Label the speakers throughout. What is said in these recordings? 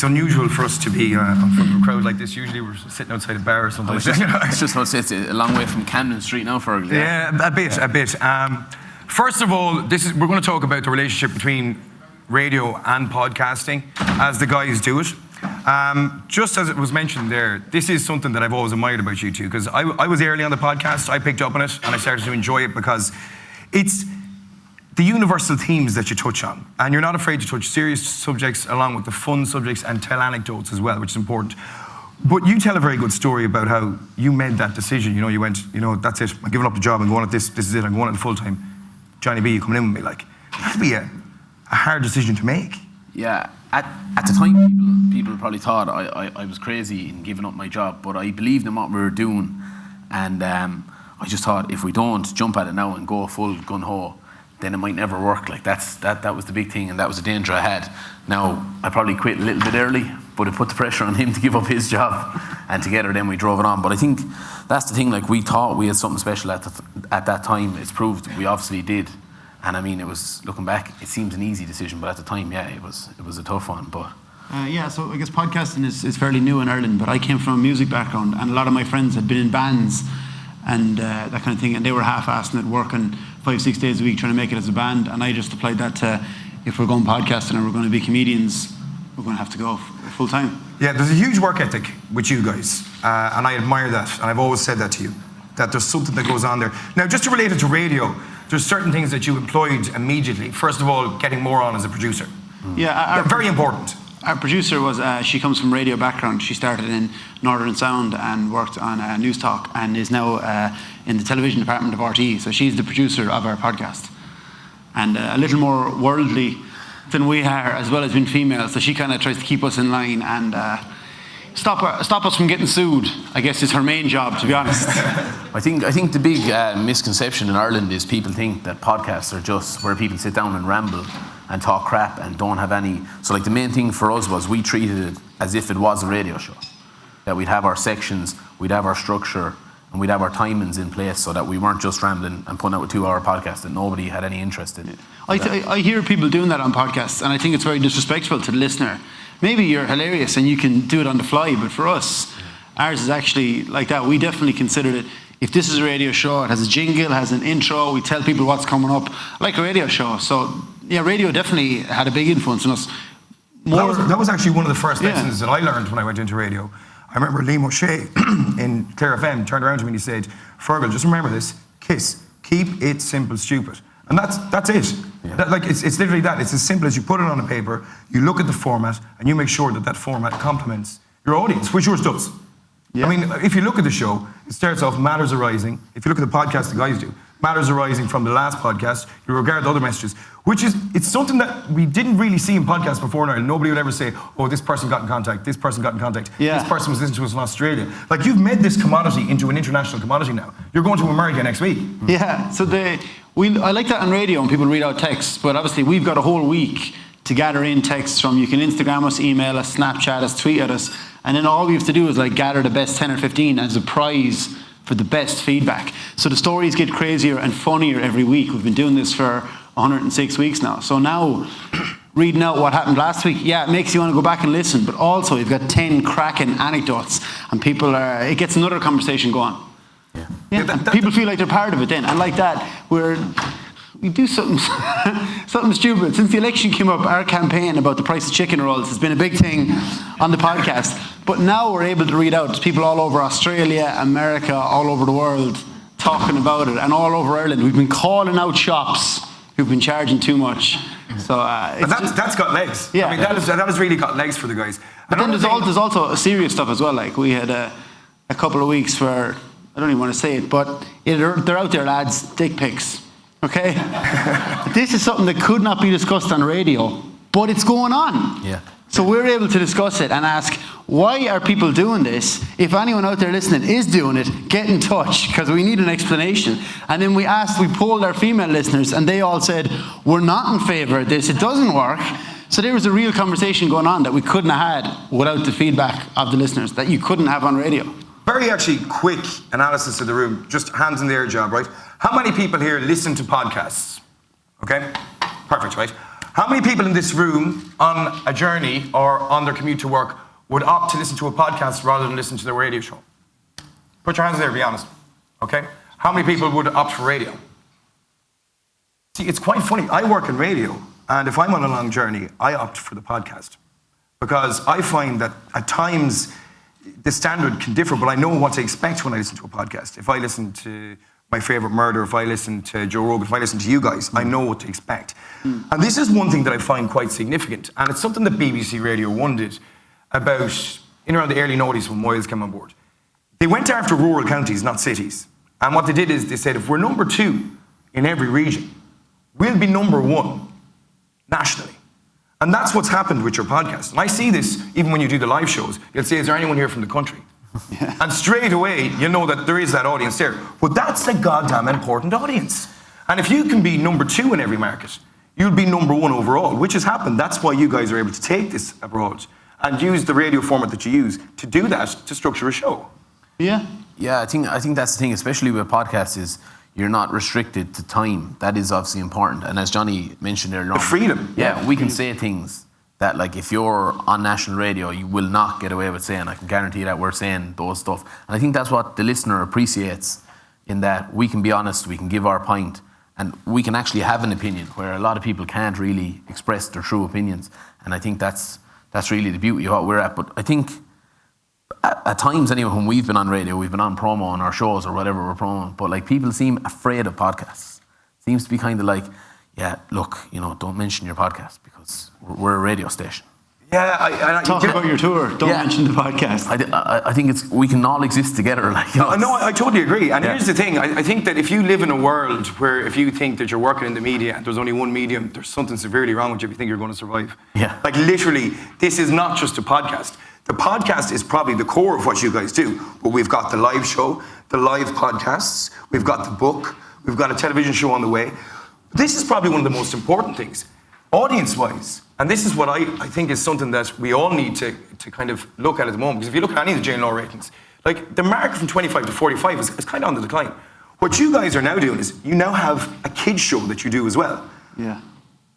Speaker 1: it's unusual for us to be in front of a crowd like this. Usually we're sitting outside a bar or something.
Speaker 2: It's a long way from Camden Street now, Fergal.
Speaker 1: Yeah, a bit. First of all, we're going to talk about the relationship between radio and podcasting as the guys do it. Just as it was mentioned there, this is something that I've always admired about you two, because I was early on the podcast. I picked up on it and I started to enjoy it because it's the universal themes that you touch on, and you're not afraid to touch serious subjects along with the fun subjects and tell anecdotes as well, which is important. But you tell a very good story about how you made that decision. You went, that's it, I'm giving up the job, I'm going at this is it, I'm going at it full time. Johnny B, you coming in with me, like, that'd be a hard decision to make.
Speaker 2: Yeah, at the time, people probably thought I was crazy in giving up my job, but I believed in what we were doing, and I just thought, if we don't jump at it now and go full gun-ho, then it might never work. Like that was the big thing, and that was the danger I had. Now, I probably quit a little bit early, but it put the pressure on him to give up his job, and together then we drove it on. But I think that's the thing, like, we thought we had something special at that time. It's proved we obviously did. And I mean, it was, looking back, it seems an easy decision, but at the time, yeah, it was a tough one. But
Speaker 3: so I guess podcasting is fairly new in Ireland, but I came from a music background, and a lot of my friends had been in bands and that kind of thing, and they were half-assing it, working 5-6 days a week trying to make it as a band, and I just applied that to, if we're going podcasting and we're going to be comedians, we're going to have to go full time.
Speaker 1: Yeah, there's a huge work ethic with you guys, and I admire that, and I've always said that to you, that there's something that goes on there. Now, just to relate it to radio, there's certain things that you employed immediately. First of all, getting more on as a producer.
Speaker 3: Yeah,
Speaker 1: very important.
Speaker 3: Our producer was, she comes from radio background. She started in Northern Sound and worked on News Talk, and is now in the television department of RTE. So she's the producer of our podcast. And a little more worldly than we are, as well as being female. So she kind of tries to keep us in line and stop us from getting sued, I guess, is her main job, to be honest.
Speaker 2: I think the big misconception in Ireland is people think that podcasts are just where people sit down and ramble and talk crap and don't have any. So like the main thing for us was we treated it as if it was a radio show. That we'd have our sections, we'd have our structure, and we'd have our timings in place so that we weren't just rambling and putting out a 2-hour podcast that nobody had any interest in.
Speaker 3: I hear people doing that on podcasts, and I think it's very disrespectful to the listener. Maybe you're hilarious and you can do it on the fly, but for us, ours is actually like that. We definitely considered it, if this is a radio show, it has a jingle, has an intro, we tell people what's coming up, like a radio show. So yeah, radio definitely had a big influence on us.
Speaker 1: That was actually one of the first lessons that I learned when I went into radio. I remember Liam O'Shea in Clare FM turned around to me and he said, Fergal, just remember this, KISS, keep it simple, stupid. And that's it. Yeah. It's literally that. It's as simple as you put it on a paper, you look at the format, and you make sure that format complements your audience, which yours does. Yeah. I mean, if you look at the show, it starts off matters arising. If you look at the podcast the guys do, matters arising from the last podcast, you regard the other messages, it's something that we didn't really see in podcasts before in Ireland. Nobody would ever say, oh, this person got in contact, this person got in contact, this person was listening to us in Australia. Like, you've made this commodity into an international commodity now. You're going to America next week.
Speaker 3: Yeah, so I like that on radio when people read out texts, but obviously we've got a whole week to gather in texts from, you can Instagram us, email us, Snapchat us, tweet at us, and then all we have to do is like gather the best 10 or 15 as a prize for the best feedback. So the stories get crazier and funnier every week. We've been doing this for 106 weeks now. So now, reading out what happened last week, it makes you want to go back and listen, but also you've got 10 cracking anecdotes, and it gets another conversation going. People feel like they're part of it then, and like that, we do something stupid. Since the election came up, our campaign about the price of chicken rolls has been a big thing on the podcast. But now we're able to read out to people all over Australia, America, all over the world talking about it, and all over Ireland. We've been calling out shops who've been charging too much. So
Speaker 1: that's got legs.
Speaker 3: Yeah,
Speaker 1: I mean, that has really got legs for the guys.
Speaker 3: But then there's also serious stuff as well. Like, we had a couple of weeks where, I don't even want to say it, but they're out there, lads, dick pics. Okay? This is something that could not be discussed on radio, but it's going on.
Speaker 2: Yeah.
Speaker 3: So we're able to discuss it and ask, why are people doing this? If anyone out there listening is doing it, get in touch, because we need an explanation. And then we polled our female listeners, and they all said, we're not in favour of this, it doesn't work. So there was a real conversation going on that we couldn't have had without the feedback of the listeners, that you couldn't have on radio.
Speaker 1: Very actually quick analysis of the room, just hands in the air job, right? How many people here listen to podcasts? Okay, perfect, right? How many people in this room on a journey or on their commute to work would opt to listen to a podcast rather than listen to the radio show? Put your hands there, be honest. Okay? How many people would opt for radio? See, it's quite funny. I work in radio, and if I'm on a long journey, I opt for the podcast. Because I find that at times the standard can differ, but I know what to expect when I listen to a podcast. If I listen to my favourite murder, if I listen to Joe Rogan, if I listen to you guys, I know what to expect. And this is one thing that I find quite significant, and it's something that BBC Radio 1 did about in around the early 90s when Waves came on board. They went after rural counties, not cities. And what they did is they said, if we're number 2 in every region, we'll be number 1 nationally. And that's what's happened with your podcast. And I see this even when you do the live shows. You'll say, is there anyone here from the country? Yeah. And straight away, you know that there is that audience there. But that's a goddamn important audience. And if you can be number 2 in every market, you'll be number 1 overall, which has happened. That's why you guys are able to take this abroad and use the radio format that you use to do that, to structure a show.
Speaker 3: Yeah.
Speaker 2: Yeah, I think that's the thing, especially with podcasts, is you're not restricted to time. That is obviously important. And as Johnny mentioned earlier on,
Speaker 1: the freedom.
Speaker 2: Yeah, we can say things that, like, if you're on national radio, you will not get away with saying. I can guarantee that we're saying those stuff. And I think that's what the listener appreciates, in that we can be honest, we can give our point, and we can actually have an opinion, where a lot of people can't really express their true opinions. And I think that's really the beauty of what we're at. But I think at times anyway, when we've been on radio, we've been on promo on our shows or whatever we're promoting, but like people seem afraid of podcasts. Seems to be kind of like, yeah, look, don't mention your podcast because we're a radio station.
Speaker 1: Yeah,
Speaker 3: talk about your tour. Don't mention the podcast.
Speaker 2: I think we can all exist together.
Speaker 1: No, I totally agree. And here's the thing. I think that if you live in a world where if you think that you're working in the media and there's only one medium, there's something severely wrong with you if you think you're going to survive.
Speaker 2: Yeah.
Speaker 1: Like literally, this is not just a podcast. The podcast is probably the core of what you guys do. But we've got the live show, the live podcasts, we've got the book, we've got a television show on the way. This is probably one of the most important things, audience-wise. And this is what I think is something that we all need to kind of look at the moment. Because if you look at any of the JNL ratings, like the market from 25 to 45 is kind of on the decline. What you guys are now doing is you now have a kids show that you do as well.
Speaker 3: Yeah.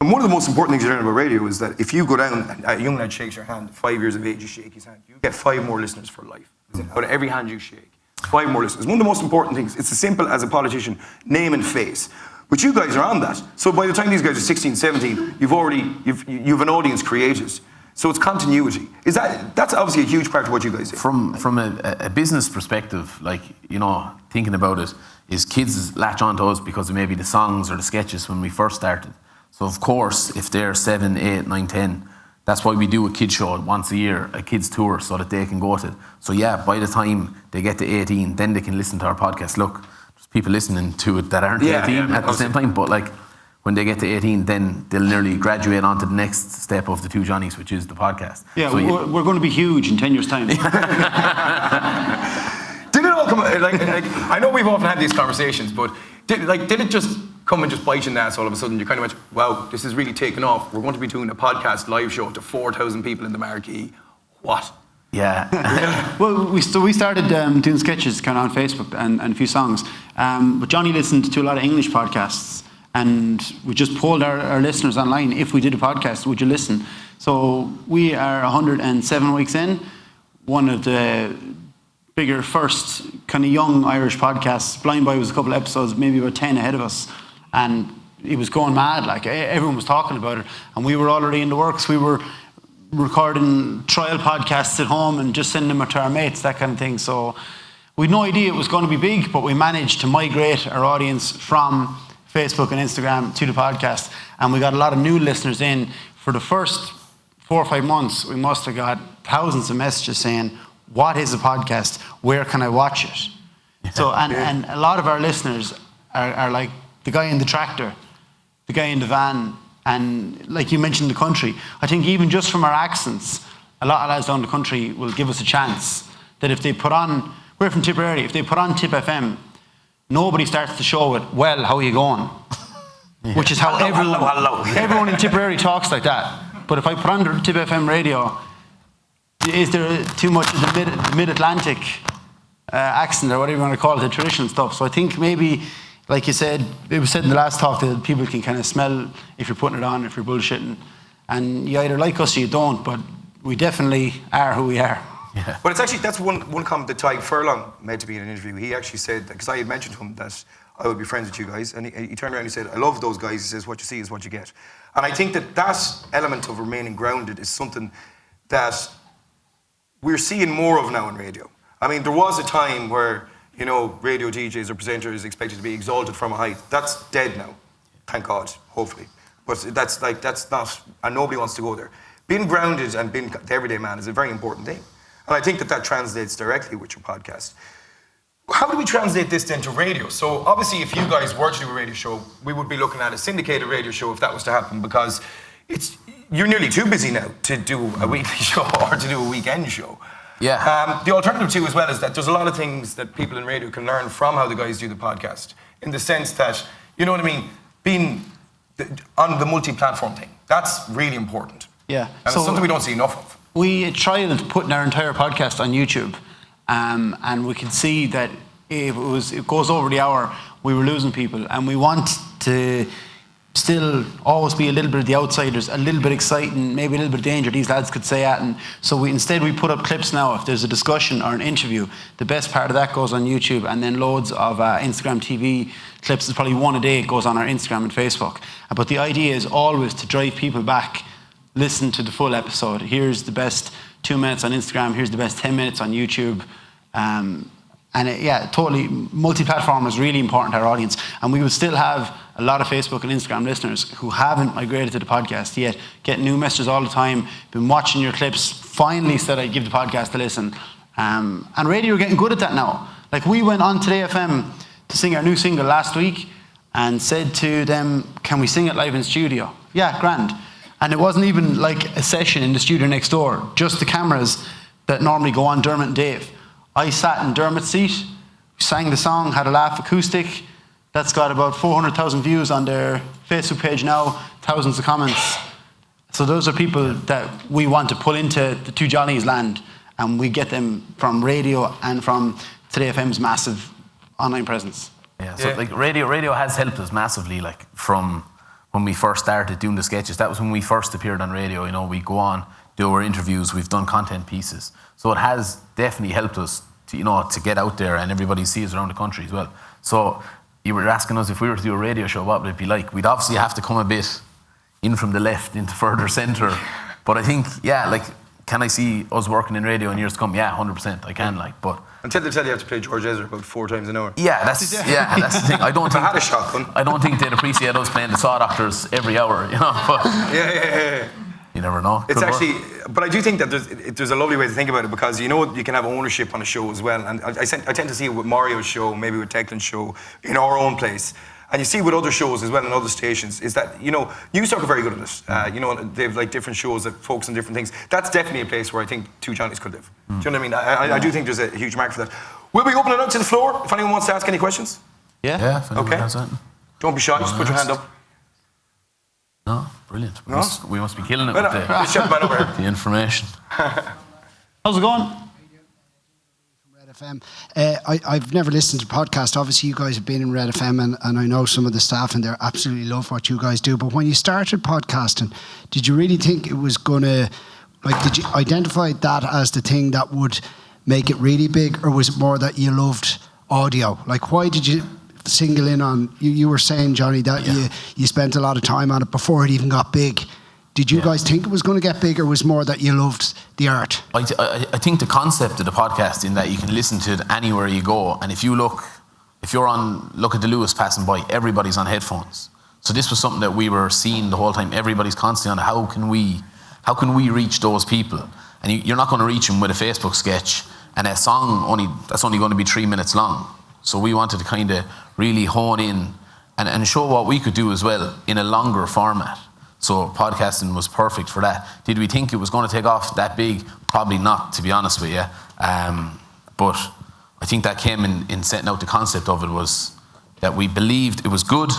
Speaker 1: And one of the most important things you learn about radio is that if you go down and a young lad shakes your hand, 5 years of age, you shake his hand, you get 5 more listeners for life. Out of every hand you shake, 5 more listeners. One of the most important things, it's as simple as a politician, name and face. But you guys are on that. So by the time these guys are 16, 17, you've an audience created. So it's continuity. That's obviously a huge part of what you guys do.
Speaker 2: From a business perspective, thinking about it, is kids latch on to us because of maybe the songs or the sketches when we first started. So of course, if they're 7, 8, 9, 10, that's why we do a kids show once a year, a kids tour, so that they can go to it. So yeah, by the time they get to 18, then they can listen to our podcast. Look, there's people listening to it that aren't 18 at the same time, but when they get to 18, then they'll nearly graduate onto the next step of the two-Johnnies, which is the podcast.
Speaker 3: Yeah, so we're going to be huge in 10 years' time.
Speaker 1: Did it all come, I know we've often had these conversations, but did it just come and just bite you in the ass all of a sudden? You kind of went, wow, this is really taken off. We're going to be doing a podcast live show to 4,000 people in the marquee. What?
Speaker 2: Yeah.
Speaker 3: Well, we started doing sketches kind of on Facebook and a few songs. But Johnny listened to a lot of English podcasts, and we just polled our listeners online. If we did a podcast, would you listen? So we are 107 weeks in. One of the bigger first kind of young Irish podcasts. Blind Boy was a couple of episodes, maybe about 10 ahead of us. And it was going mad. Everyone was talking about it. And we were already in the works. We were recording trial podcasts at home and just sending them to our mates, that kind of thing. So we had no idea it was going to be big, but we managed to migrate our audience from Facebook and Instagram to the podcast. And we got a lot of new listeners in. For the first 4 or 5 months, we must have got thousands of messages saying, what is a podcast? Where can I watch it? Yeah. So, and a lot of our listeners are like the guy in the tractor, the guy in the van, and like you mentioned, the country. I think even just from our accents, a lot of lads down the country will give us a chance that if they put on, we're from Tipperary, if they put on Tip FM, nobody starts the show with, well, how are you going? Yeah. Which is how everyone in Tipperary talks like that. But if I put on the Tip FM radio, is there too much of the mid-Atlantic accent or whatever you want to call it, the traditional stuff? So I think maybe like you said, it was said in the last talk that people can kind of smell if you're putting it on, if you're bullshitting. And you either like us or you don't, but we definitely are who we are.
Speaker 2: Yeah.
Speaker 1: But it's actually, that's one comment that Ty Furlong made to me in an interview. He actually said, because I had mentioned to him that I would be friends with you guys, and he turned around and he said, I love those guys. He says, what you see is what you get. And I think that element of remaining grounded is something that we're seeing more of now in radio. I mean, there was a time where, you know, radio DJs or presenters expected to be exalted from a height. That's dead now, thank God, hopefully. But that's not, and nobody wants to go there. Being grounded and being the everyday man is a very important thing. And I think that translates directly with your podcast. How do we translate this then to radio? So obviously if you guys were to do a radio show, we would be looking at a syndicated radio show if that was to happen, because you're nearly too busy now to do a weekly show or to do a weekend show.
Speaker 2: Yeah.
Speaker 1: The alternative too as well is that there's a lot of things that people in radio can learn from how the guys do the podcast, in the sense that, you know what I mean, being on the multi-platform thing. That's really important.
Speaker 3: Yeah.
Speaker 1: And it's something we don't see enough of.
Speaker 3: We tried putting our entire podcast on YouTube, and we could see that if it goes over the hour, we were losing people, and we want to still always be a little bit of the outsiders, a little bit exciting, maybe a little bit of danger. These lads could say that, and so instead we put up clips now. If there's a discussion or an interview, the best part of that goes on YouTube, and then loads of Instagram TV clips. There's probably one a day goes on our Instagram and Facebook. But the idea is always to drive people back. Listen to the full episode. Here's the best 2 minutes on Instagram. Here's the best 10 minutes on YouTube. Totally, multi-platform is really important to our audience. And we would still have a lot of Facebook and Instagram listeners who haven't migrated to the podcast yet, get new messages all the time, been watching your clips, finally said I'd give the podcast a listen. And radio are getting good at that now. Like, we went on Today FM to sing our new single last week and said to them, can we sing it live in studio? Yeah, grand. And it wasn't even like a session in the studio next door, just the cameras that normally go on Dermot and Dave. I sat in Dermot's seat, sang the song, had a laugh acoustic. That's got about 400,000 views on their Facebook page now, thousands of comments. So those are people that we want to pull into the 2Johnnies land, and we get them from radio and from Today FM's massive online presence.
Speaker 2: Yeah, so like radio has helped us massively, like from when we first started doing the sketches. That was when we first appeared on radio. You know, we go on, do our interviews, we've done content pieces. So it has definitely helped us to, you know, to get out there and everybody sees around the country as well. So you were asking us if we were to do a radio show, what would it be like? We'd obviously have to come a bit in from the left into further centre. But I think, yeah, like, can I see us working in radio in years to come? Yeah, 100%, I can, like, but...
Speaker 1: Until they tell you have to play George Ezra about 4 times an hour.
Speaker 2: Yeah, that's the thing. I
Speaker 1: had a shotgun.
Speaker 2: I don't think they'd appreciate us playing the Saw Doctors every hour, you know. But
Speaker 1: yeah.
Speaker 2: You never know.
Speaker 1: It's actually, but I do think that there's a lovely way to think about it, because you know you can have ownership on a show as well. And I tend to see it with Mario's show, maybe with Techland's show, in our own place. And you see with other shows as well and other stations, is that, you know, Newstalk are very good at this. You know, they have like different shows that focus on different things. That's definitely a place where I think 2Johnnies could live. Do you know what I mean? I do think there's a huge market for that. Will we open it up to the floor if anyone wants to ask any questions?
Speaker 2: Yeah. If anyone has that.
Speaker 1: Don't be shy, just put your hand up.
Speaker 2: No, brilliant. We must be killing it
Speaker 1: Well,
Speaker 2: with the information.
Speaker 3: How's it going?
Speaker 4: Red FM. I've never listened to the podcast. Obviously, you guys have been in Red FM, and I know some of the staff, and they absolutely love what you guys do. But when you started podcasting, did you really think it was going to, like, did you identify that as the thing that would make it really big, or was it more that you loved audio? Like, why did you single in on, you were saying, Johnny, that you spent a lot of time on it before it even got big. Did you guys think it was going to get big, or was more that you loved the art?
Speaker 2: I think the concept of the podcast, in that you can listen to it anywhere you go, and if you're at the Lewis passing by, everybody's on headphones. So this was something that we were seeing the whole time. Everybody's constantly on, how can we reach those people? And you're not going to reach them with a Facebook sketch and a song that's only going to be 3 minutes long. So we wanted to kind of really hone in and show what we could do as well in a longer format. So podcasting was perfect for that. Did we think it was going to take off that big? Probably not, to be honest with you. But I think that came in setting out the concept of it, was that we believed it was good.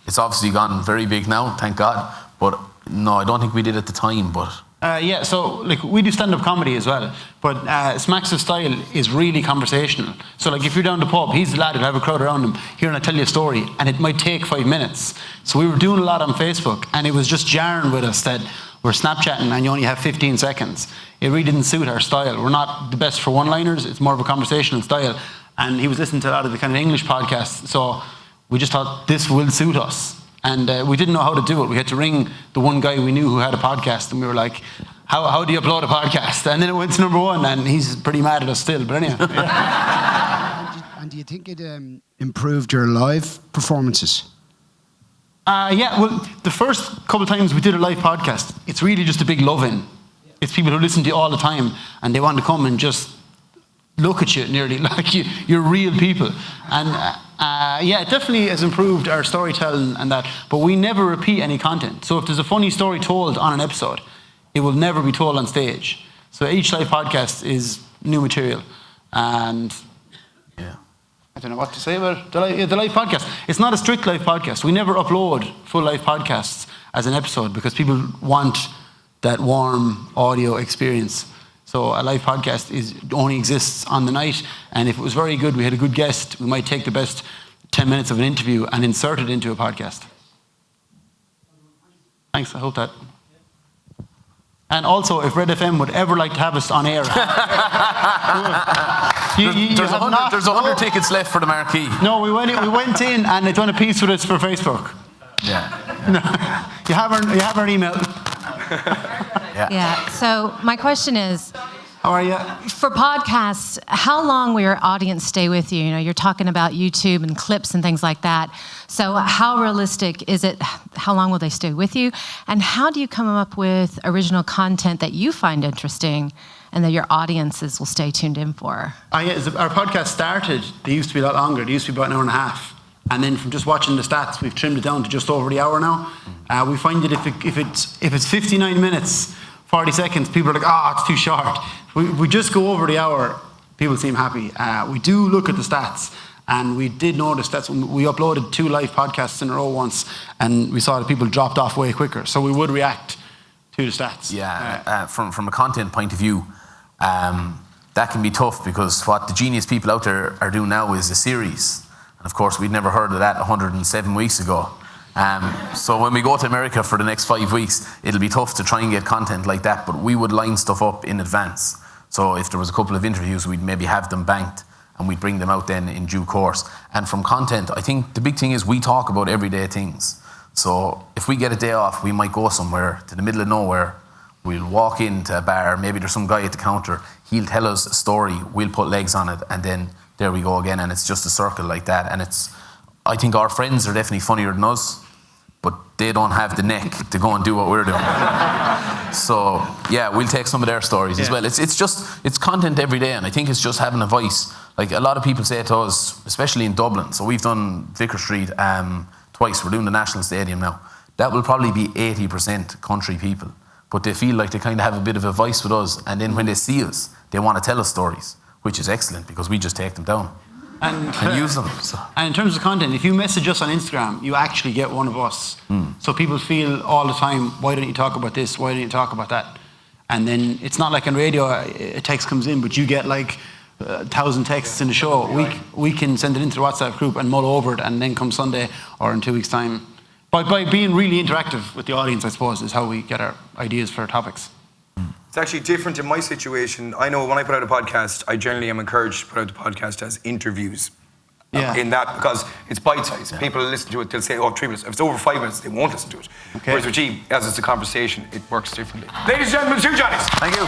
Speaker 2: It's obviously gone very big now, thank God. But no, I don't think we did at the time. But
Speaker 3: Yeah, so like we do stand-up comedy as well, but Smacks' style is really conversational. So like if you're down the pub, he's the lad who'll have a crowd around him, here and I tell you a story, and it might take 5 minutes. So we were doing a lot on Facebook, and it was just jarring with us that we're Snapchatting and you only have 15 seconds. It really didn't suit our style. We're not the best for one-liners, it's more of a conversational style. And he was listening to a lot of the kind of English podcasts, so we just thought this will suit us. And we didn't know how to do it. We had to ring the one guy we knew who had a podcast, and we were like, how do you upload a podcast? And then it went to number 1, and he's pretty mad at us still, but anyway.
Speaker 4: And do you think it improved your live performances?
Speaker 3: Yeah, well, the first couple of times we did a live podcast, it's really just a big love-in. It's people who listen to you all the time, and they want to come and just look at you nearly like you're real people. And yeah, it definitely has improved our storytelling and that, but we never repeat any content. So if there's a funny story told on an episode, it will never be told on stage. So each live podcast is new material. And
Speaker 2: Yeah.
Speaker 3: I don't know what to say about the live podcast. It's not a strict live podcast. We never upload full live podcasts as an episode because people want that warm audio experience. So a live podcast only exists on the night, and if it was very good, we had a good guest, we might take the best 10 minutes of an interview and insert it into a podcast. Thanks, I hope that. And also, if Red FM would ever like to have us on air.
Speaker 2: There's 100 tickets left for the marquee.
Speaker 3: No, we went in and they've done a piece with us for Facebook.
Speaker 2: Yeah.
Speaker 3: No, you have our email.
Speaker 5: Yeah. So my question is,
Speaker 3: How are you?
Speaker 5: for podcasts, how long will your audience stay with you? You know, you're talking about YouTube and clips and things like that. So how realistic is it? How long will they stay with you? And how do you come up with original content that you find interesting and that your audiences will stay tuned in for?
Speaker 3: Our podcast started, they used to be a lot longer. They used to be about an hour and a half. And then from just watching the stats, we've trimmed it down to just over the hour now. We find that if it's 59 minutes, 40 seconds, people are like, it's too short. We just go over the hour, people seem happy. We do look at the stats, and we did notice that when we uploaded 2 live podcasts in a row once, and we saw that people dropped off way quicker. So we would react to the stats.
Speaker 2: Yeah, from a content point of view, that can be tough because what the genius people out there are doing now is a series. And of course, we'd never heard of that 107 weeks ago. So when we go to America for the next 5 weeks, it'll be tough to try and get content like that, but we would line stuff up in advance. So if there was a couple of interviews, we'd maybe have them banked and we'd bring them out then in due course. And from content, I think the big thing is we talk about everyday things. So if we get a day off, we might go somewhere to the middle of nowhere. We'll walk into a bar, maybe there's some guy at the counter, he'll tell us a story, we'll put legs on it, and then there we go again, and it's just a circle like that. And I think our friends are definitely funnier than us, but they don't have the neck to go and do what we're doing. So yeah, we'll take some of their stories as well. It's content every day, and I think it's just having a voice. Like a lot of people say to us, especially in Dublin, so we've done Vicar Street twice, we're doing the National Stadium now. That will probably be 80% country people, but they feel like they kind of have a bit of a voice with us, and then when they see us, they want to tell us stories, which is excellent because we just take them down and use them. So.
Speaker 3: And in terms of content, if you message us on Instagram, you actually get one of us. So people feel all the time, why don't you talk about this? Why don't you talk about that? And then it's not like on radio, a text comes in, but you get like 1,000 texts in the show. We can send it into the WhatsApp group and mull over it, and then come Sunday or in 2 weeks' time. By being really interactive with the audience, I suppose, is how we get our ideas for topics.
Speaker 1: It's actually different in my situation. I know when I put out a podcast, I generally am encouraged to put out the podcast as interviews. In that, because it's bite-sized. Yeah. People listen to it, they'll say, 3 minutes. If it's over 5 minutes, they won't listen to it. Okay. Whereas with G, as it's a conversation, it works differently. Ladies and gentlemen, The 2Johnnies.
Speaker 2: Thank you.